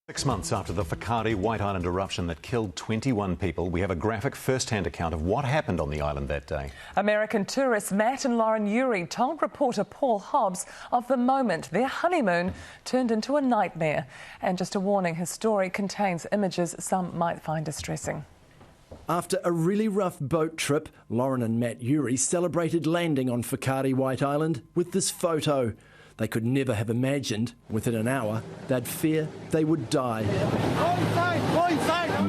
6 months after the Whakaari White Island eruption that killed 21 people, we have a graphic first-hand account of what happened on the island that day. American tourists Matt and Lauren Urey told reporter Paul Hobbs of the moment their honeymoon turned into a nightmare. And just a warning, his story contains images some might find distressing. After a really rough boat trip, Lauren and Matt Urey celebrated landing on Whakaari White Island with this photo. They could never have imagined, within an hour, they'd fear they would die.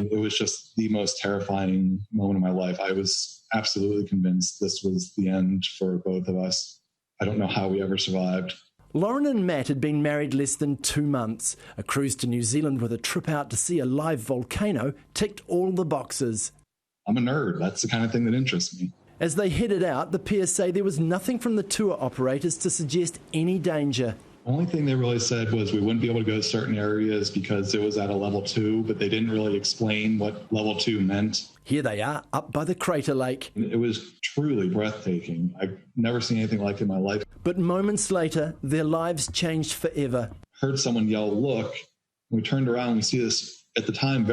It was just the most terrifying moment of my life. I was absolutely convinced this was the end for both of us. I don't know how we ever survived. Lauren and Matt had been married less than 2 months. A cruise to New Zealand with a trip out to see a live volcano ticked all the boxes. I'm a nerd. That's the kind of thing that interests me. As they headed out, the pair say there was nothing from the tour operators to suggest any danger. The only thing they really said was we wouldn't be able to go to certain areas because it was at a level 2, but they didn't really explain what level 2 meant. Here they are, up by the crater lake. It was truly breathtaking. I've never seen anything like it in my life. But moments later, their lives changed forever. Heard someone yell, "Look." We turned around and we see this, at the time,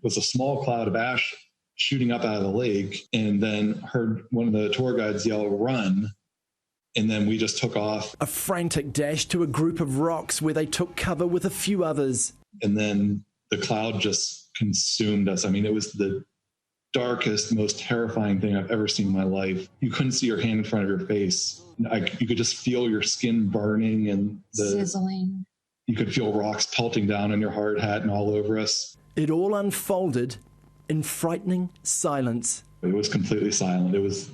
was a small cloud of ash shooting up out of the lake, and then heard one of the tour guides yell, "Run." And then we just took off. A frantic dash to a group of rocks where they took cover with a few others. And then the cloud just consumed us. I mean, it was the darkest, most terrifying thing I've ever seen in my life. You couldn't see your hand in front of your face. You could just feel your skin burning and sizzling. You could feel rocks pelting down on your hard hat and all over us. It all unfolded in frightening silence. It was completely silent. It was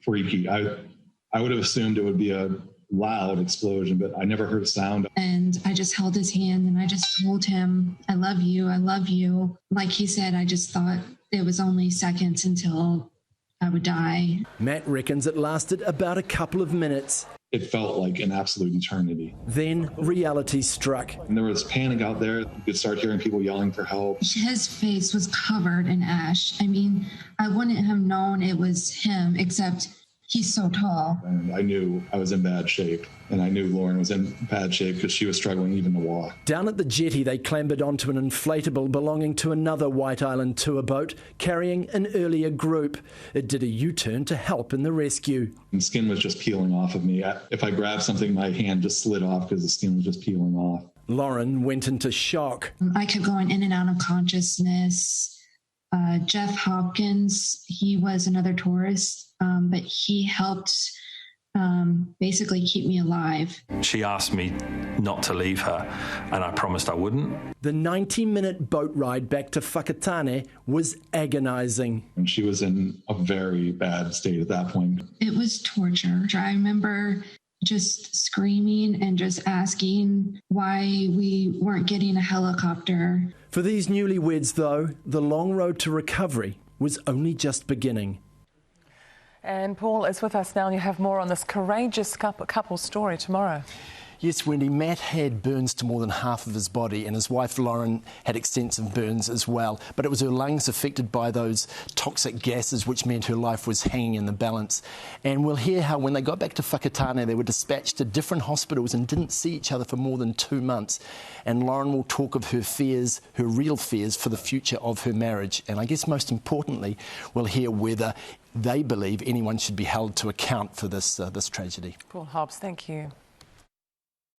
freaky. I would have assumed it would be a loud explosion, but I never heard a sound. And I just held his hand and I just told him, "I love you, I love you." Like he said, I just thought it was only seconds until I would die. Matt reckons it lasted about a couple of minutes. It felt like an absolute eternity. Then reality struck. And there was panic out there. You could start hearing people yelling for help. His face was covered in ash. I mean, I wouldn't have known it was him, except he's so tall. And I knew I was in bad shape. And I knew Lauren was in bad shape because she was struggling even to walk. Down at the jetty, they clambered onto an inflatable belonging to another White Island tour boat carrying an earlier group. It did a U-turn to help in the rescue. And skin was just peeling off of me. If I grabbed something, my hand just slid off because the skin was just peeling off. Lauren went into shock. I kept going in and out of consciousness. Jeff Hopkins, he was another tourist, but he helped basically keep me alive. She asked me not to leave her, and I promised I wouldn't. The 90-minute boat ride back to Whakatane was agonising. And she was in a very bad state at that point. It was torture. I remember just screaming and just asking why we weren't getting a helicopter. For these newlyweds, though, the long road to recovery was only just beginning. And Paul is with us now, and you have more on this courageous couple's story tomorrow. Yes, Wendy, Matt had burns to more than half of his body, and his wife Lauren had extensive burns as well. But it was her lungs affected by those toxic gases, which meant her life was hanging in the balance. And we'll hear how when they got back to Whakatane, they were dispatched to different hospitals and didn't see each other for more than 2 months. And Lauren will talk of her fears, her real fears for the future of her marriage. And I guess most importantly, we'll hear whether they believe anyone should be held to account for this tragedy. Paul Hobbs, thank you.